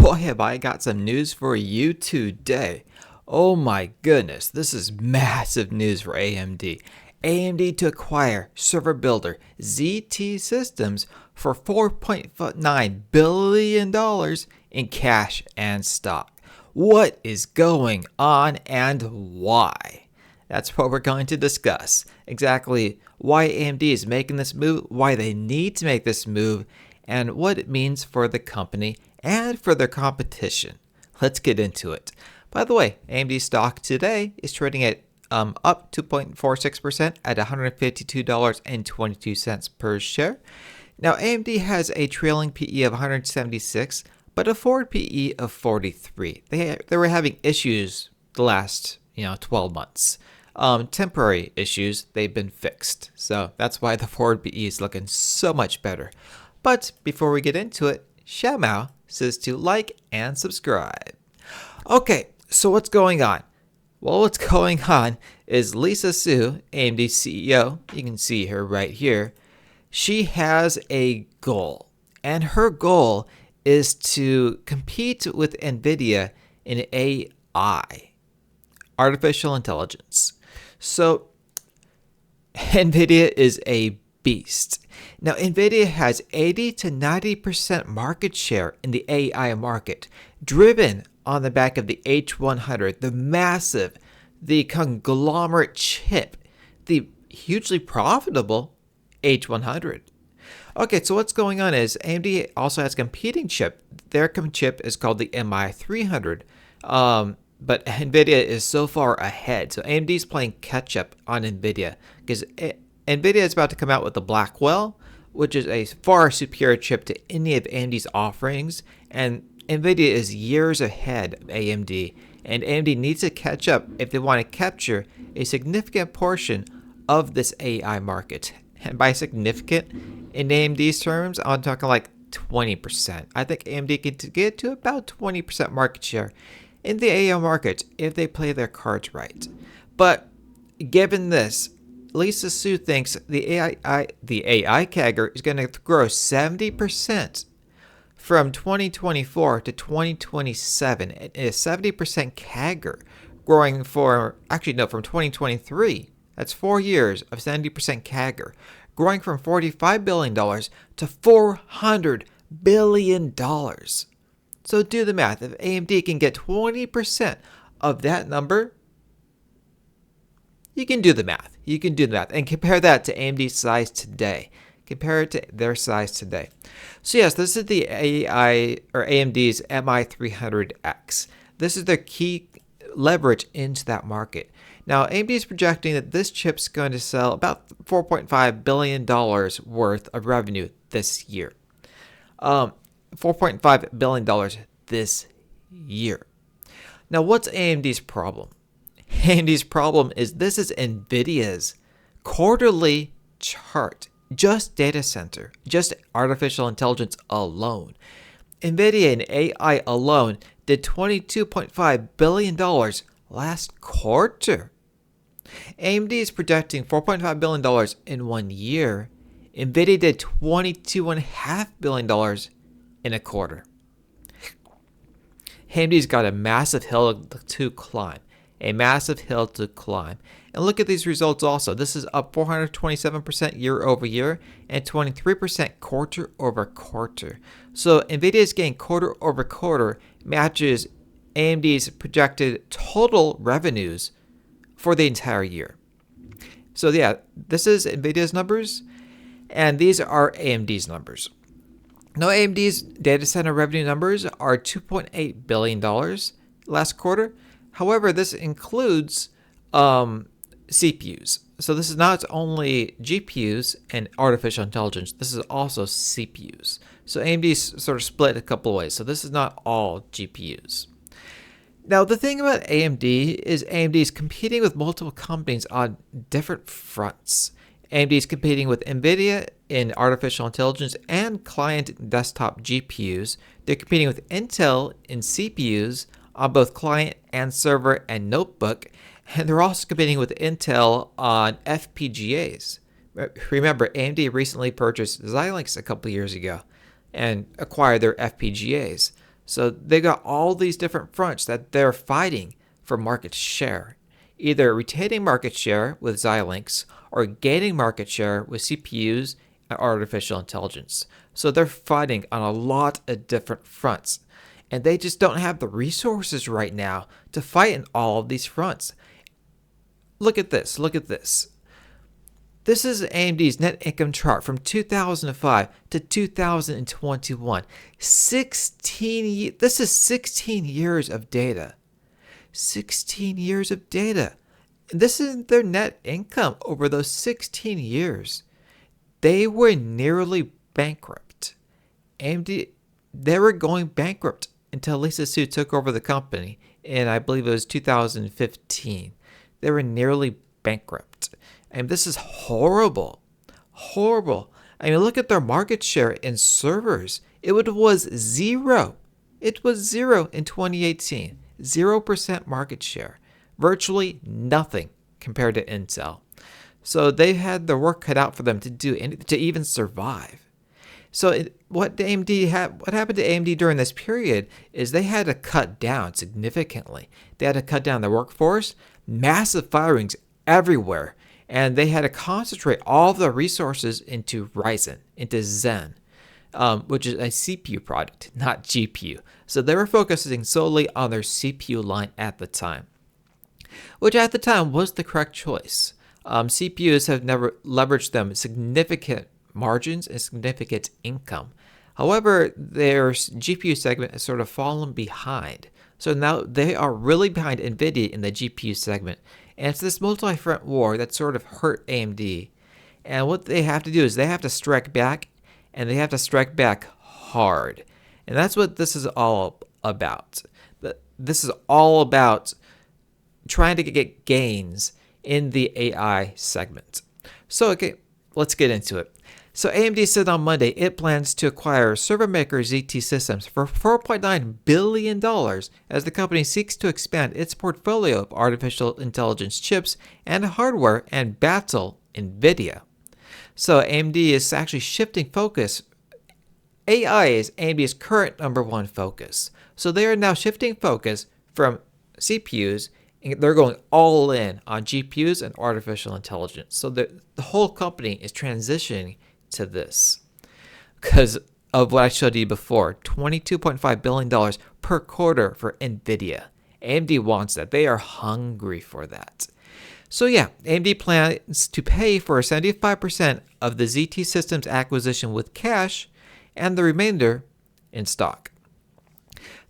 Boy, have I got some news for you today. Oh my goodness, this is massive news for AMD. AMD to acquire server builder ZT Systems for $4.9 billion in cash and stock. What is going on and why? That's what we're going to discuss. Exactly why AMD is making this move, why they need to make this move, and what it means for the company and for their competition. Let's get into it. By the way, AMD stock today is trading at up 2.46% at $152.22 per share. Now, AMD has a trailing PE of 176, but a forward PE of 43. They were having issues the last 12 months. Temporary issues, they've been fixed. So that's why the forward PE is looking so much better. But before we get into it, Xiaomao says to like and subscribe. Okay, so what's going on? Well, what's going on is Lisa Su, AMD CEO, you can see her right here, she has a goal. And her goal is to compete with NVidia in AI, artificial intelligence. So NVIDIA is a beast. Now, NVIDIA has 80 to 90% market share in the AI market, driven on the back of the H100, the massive, the conglomerate chip, the hugely profitable H100. Okay, so what's going on is AMD also has a competing chip. Their chip is called the MI300, but NVIDIA is so far ahead. So AMD is playing catch up on NVIDIA because NVIDIA is about to come out with the Blackwell, which is a far superior chip to any of AMD's offerings, and NVIDIA is years ahead of AMD, and AMD needs to catch up if they want to capture a significant portion of this AI market. And by significant, in AMD's terms, I'm talking like 20%. I think AMD can get to about 20% market share in the AI market if they play their cards right. But given this, Lisa Su thinks the AI CAGR is going to grow 70% from 2024 to 2027. It is 70% CAGR growing from 2023. That's 4 years of 70% CAGR, growing from $45 billion to $400 billion. So do the math. If AMD can get 20% of that number, you can do the math. You can do the math and compare that to AMD's size today. Compare it to their size today. So yes, this is the AMD's MI300X. This is their key leverage into that market. Now, AMD is projecting that this chip's going to sell about $4.5 billion worth of revenue this year. $4.5 billion this year. Now, what's AMD's problem? AMD's problem is this is NVIDIA's quarterly chart, just data center, just artificial intelligence alone. NVIDIA in AI alone did $22.5 billion last quarter. AMD is projecting $4.5 billion in 1 year. NVIDIA did $22.5 billion in a quarter. AMD's got a massive hill to climb. And look at these results also. This is up 427% year over year and 23% quarter over quarter. So NVIDIA's gain quarter over quarter matches AMD's projected total revenues for the entire year. So yeah, this is NVIDIA's numbers, and these are AMD's numbers. Now, AMD's data center revenue numbers are $2.8 billion last quarter. However, this includes CPUs. So this is not only GPUs and artificial intelligence, this is also CPUs. So AMD's sort of split a couple of ways. So this is not all GPUs. Now, the thing about AMD is AMD is competing with multiple companies on different fronts. AMD is competing with NVIDIA in artificial intelligence and client desktop GPUs. They're competing with Intel in CPUs on both client and server and notebook. And they're also competing with Intel on FPGAs. Remember, AMD recently purchased Xilinx a couple years ago and acquired their FPGAs. So they got all these different fronts that they're fighting for market share, either retaining market share with Xilinx or gaining market share with CPUs and artificial intelligence. So they're fighting on a lot of different fronts. And they just don't have the resources right now to fight in all of these fronts. Look at this. Look at this. This is AMD's net income chart from 2005 to 2021. This is 16 years of data. 16 years of data. This is their net income over those 16 years. They were nearly bankrupt. AMD, they were going bankrupt until Lisa Su took over the company in, I believe it was 2015. They were nearly bankrupt. And this is horrible. Horrible. I mean, look at their market share in servers. It was zero. It was zero in 2018. 0% market share. Virtually nothing compared to Intel. So they've had their work cut out for them to even survive. So what happened to AMD during this period is they had to cut down significantly. They had to cut down their workforce, massive firings everywhere, and they had to concentrate all of the resources into Ryzen, into Zen, which is a CPU product, not GPU. So they were focusing solely on their CPU line at the time, which at the time was the correct choice. CPUs have never leveraged them significant margins and significant income. However, their GPU segment has sort of fallen behind. So now they are really behind NVIDIA in the GPU segment. And it's this multi-front war that sort of hurt AMD. And what they have to do is they have to strike back, and they have to strike back hard. And that's what this is all about. This is all about trying to get gains in the AI segment. So, okay, let's get into it. So AMD said on Monday it plans to acquire server maker ZT Systems for $4.9 billion as the company seeks to expand its portfolio of artificial intelligence chips and hardware and battle NVIDIA. So AMD is actually shifting focus. AI is AMD's current number one focus. So they are now shifting focus from CPUs, and they're going all in on GPUs and artificial intelligence. So the whole company is transitioning to this because of what I showed you before, $22.5 billion per quarter for NVIDIA. AMD wants that. They are hungry for that. So yeah, AMD plans to pay for 75% of the ZT Systems acquisition with cash and the remainder in stock.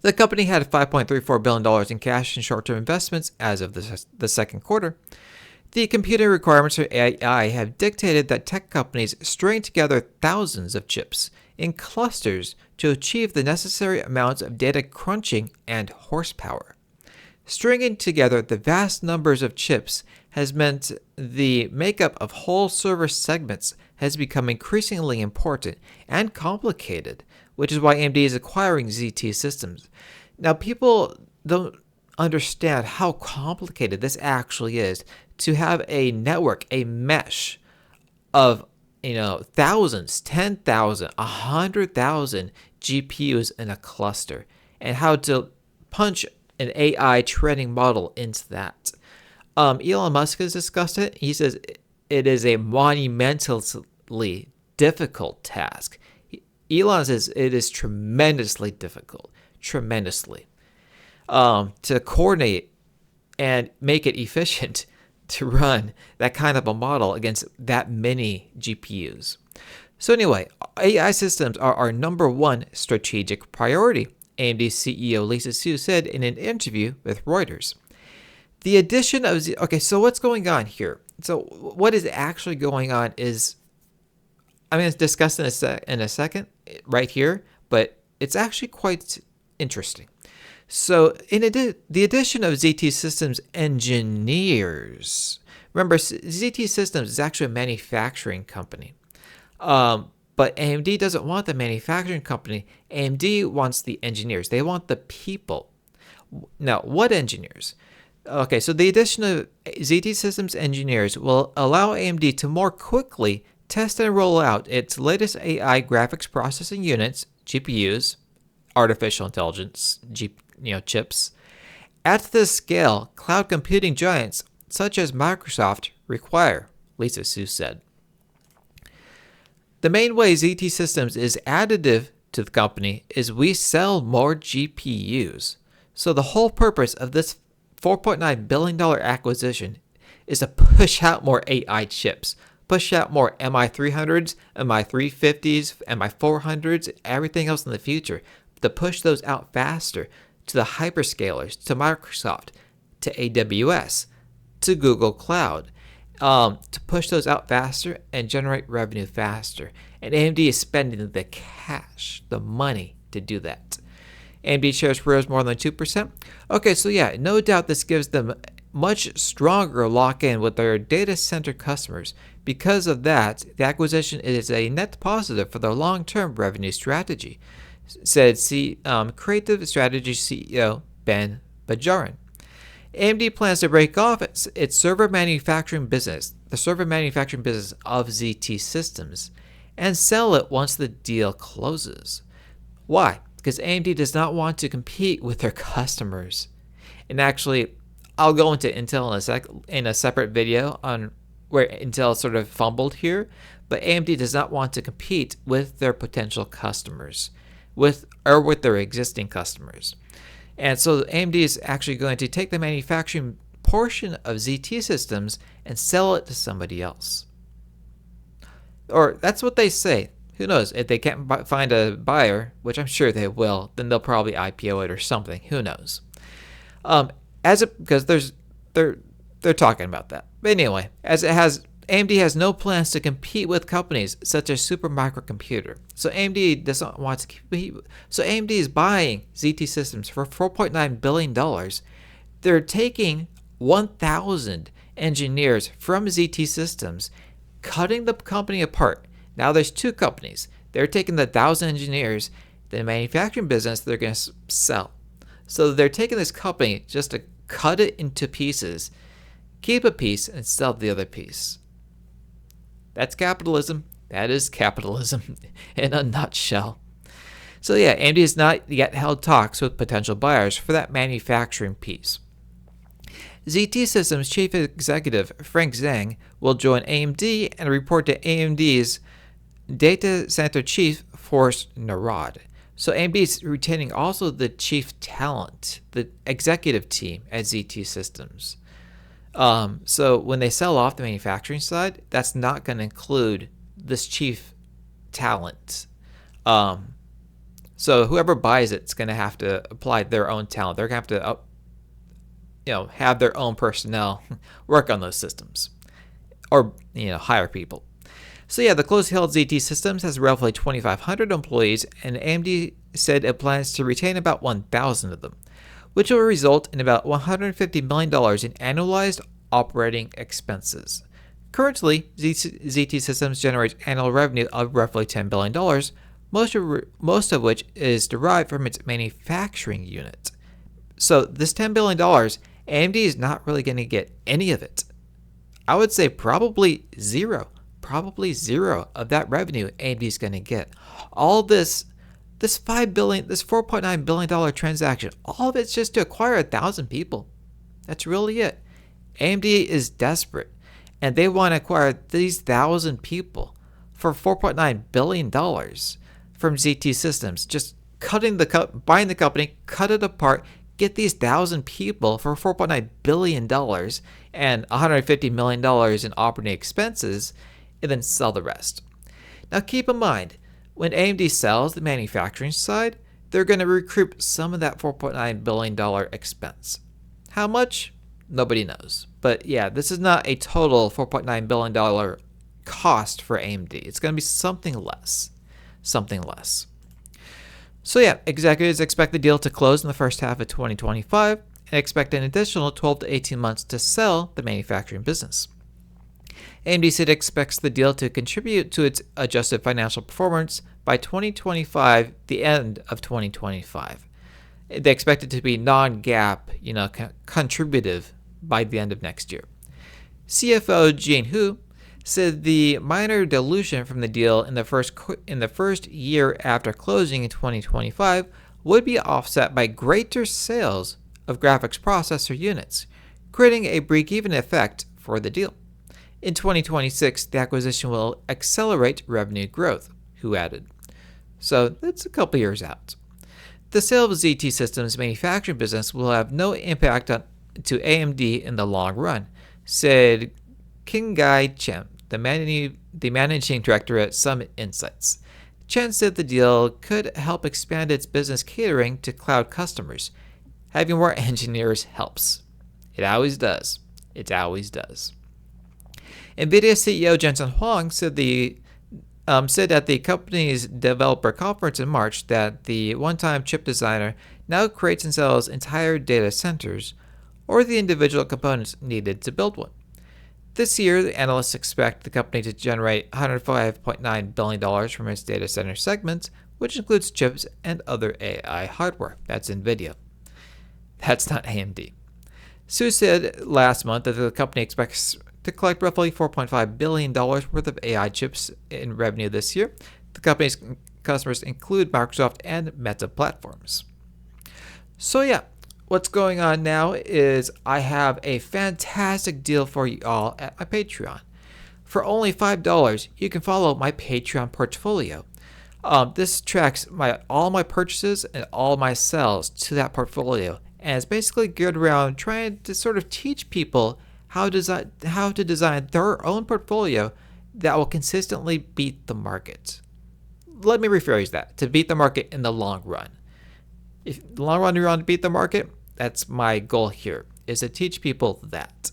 The company had $5.34 billion in cash and short-term investments as of the second quarter. The computing requirements for AI have dictated that tech companies string together thousands of chips in clusters to achieve the necessary amounts of data crunching and horsepower. Stringing together the vast numbers of chips has meant the makeup of whole server segments has become increasingly important and complicated, which is why AMD is acquiring ZT Systems. Now, people don't understand how complicated this actually is to have a network, a mesh of thousands, 10,000, 100,000 GPUs in a cluster, and how to punch an AI training model into that. Elon Musk has discussed it. He says it is a monumentally difficult task. Elon says it is tremendously difficult, tremendously, to coordinate and make it efficient to run that kind of a model against that many GPUs. So anyway, AI systems are our number one strategic priority, AMD CEO Lisa Su said in an interview with Reuters. The addition of so what's going on here? So what is actually going on is, I'm going to discuss in a second right here, but it's actually quite interesting. So the addition of ZT Systems engineers, remember ZT Systems is actually a manufacturing company, but AMD doesn't want the manufacturing company. AMD wants the engineers. They want the people. Now, what engineers? Okay, so the addition of ZT Systems engineers will allow AMD to more quickly test and roll out its latest AI graphics processing units, GPUs, artificial intelligence chips. At this scale, cloud computing giants such as Microsoft require, Lisa Su said. The main way ZT Systems is additive to the company is we sell more GPUs. So the whole purpose of this $4.9 billion acquisition is to push out more AI chips, push out more MI300s, MI350s, MI400s, everything else in the future, to push those out faster to the hyperscalers, to Microsoft, to AWS, to Google Cloud, to push those out faster and generate revenue faster. And AMD is spending the cash, the money to do that. AMD shares rose more than 2%. Okay, so yeah, no doubt this gives them much stronger lock-in with their data center customers. Because of that, the acquisition is a net positive for their long-term revenue strategy, said Creative Strategy CEO Ben Bajarin. AMD plans to break off its server manufacturing business, the server manufacturing business of ZT Systems, and sell it once the deal closes. Why? Because AMD does not want to compete with their customers. And actually, I'll go into Intel in a separate video on where Intel sort of fumbled here, but AMD does not want to compete with their potential customers, with their existing customers. And so AMD is actually going to take the manufacturing portion of ZT Systems and sell it to somebody else. Or that's what they say. Who knows? If they can't find a buyer, which I'm sure they will, then they'll probably IPO it or something. Who knows? Because they're talking about that. But anyway, AMD has no plans to compete with companies such as Supermicro Computer. So AMD doesn't want to compete. So AMD is buying ZT Systems for $4.9 billion. They're taking 1,000 engineers from ZT Systems, cutting the company apart. Now there's two companies. They're taking the 1,000 engineers, the manufacturing business they're going to sell. So they're taking this company just to cut it into pieces, keep a piece, and sell the other piece. That's capitalism. That is capitalism in a nutshell. So yeah, AMD has not yet held talks with potential buyers for that manufacturing piece. ZT Systems Chief Executive Frank Zhang will join AMD and report to AMD's Data Center Chief Forrest Narod. So AMD is retaining also the chief talent, the executive team at ZT Systems. So when they sell off the manufacturing side, that's not going to include this chief talent. So whoever buys it's going to have to apply their own talent. They're going to have to, have their own personnel work on those systems, or hire people. So yeah, the closely held ZT Systems has roughly 2,500 employees, and AMD said it plans to retain about 1,000 of them, which will result in about $150 million in annualized operating expenses. Currently, ZT Systems generates annual revenue of roughly $10 billion, most of which is derived from its manufacturing unit. So this $10 billion, AMD is not really going to get any of it. I would say probably zero of that revenue AMD is going to get. All this $4.9 billion transaction, all of it's just to acquire 1,000 people. That's really it. AMD is desperate, and they want to acquire these 1,000 people for $4.9 billion from ZT Systems. Just buying the company, cut it apart, get these 1,000 people for $4.9 billion and $150 million in operating expenses, and then sell the rest. Now keep in mind, when AMD sells the manufacturing side, they're going to recoup some of that $4.9 billion expense. How much? Nobody knows. But yeah, this is not a total $4.9 billion cost for AMD. It's going to be something less. So yeah, executives expect the deal to close in the first half of 2025 and expect an additional 12 to 18 months to sell the manufacturing business. AMD said it expects the deal to contribute to its adjusted financial performance by 2025, the end of 2025. They expect it to be non-GAAP, contributive by the end of next year. CFO Jane Hu said the minor dilution from the deal in the first year after closing in 2025 would be offset by greater sales of graphics processor units, creating a break-even effect for the deal. In 2026, the acquisition will accelerate revenue growth, Hu added. So that's a couple years out. The sale of ZT Systems' manufacturing business will have no impact to AMD in the long run, said Qinghai Chen, the managing director at Summit Insights. Chen said the deal could help expand its business catering to cloud customers. Having more engineers helps. It always does. It always does. NVIDIA CEO Jensen Huang said at the company's developer conference in March that the one-time chip designer now creates and sells entire data centers or the individual components needed to build one. This year, the analysts expect the company to generate $105.9 billion from its data center segment, which includes chips and other AI hardware. That's NVIDIA. That's not AMD. Su said last month that the company expects to collect roughly $4.5 billion worth of AI chips in revenue this year. The company's customers include Microsoft and Meta platforms. So yeah, what's going on now is I have a fantastic deal for you all at my Patreon. For only $5, you can follow my Patreon portfolio. This tracks all my purchases and all my sales to that portfolio, and it's basically geared around trying to sort of teach people how to design their own portfolio that will consistently beat the market. Let me rephrase that: to beat the market in the long run. If in the long run you want to beat the market, that's my goal here, is to teach people that.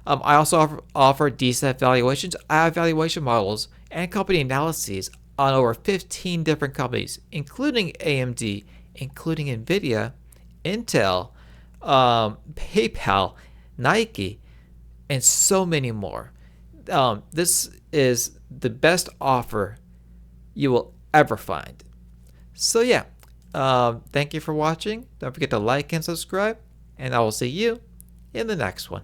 I also offer DCEF valuations. I have valuation models and company analyses on over 15 different companies, including AMD, including NVIDIA, Intel, PayPal, Nike, and so many more. This is the best offer you will ever find. So yeah, thank you for watching. Don't forget to like and subscribe, and I will see you in the next one.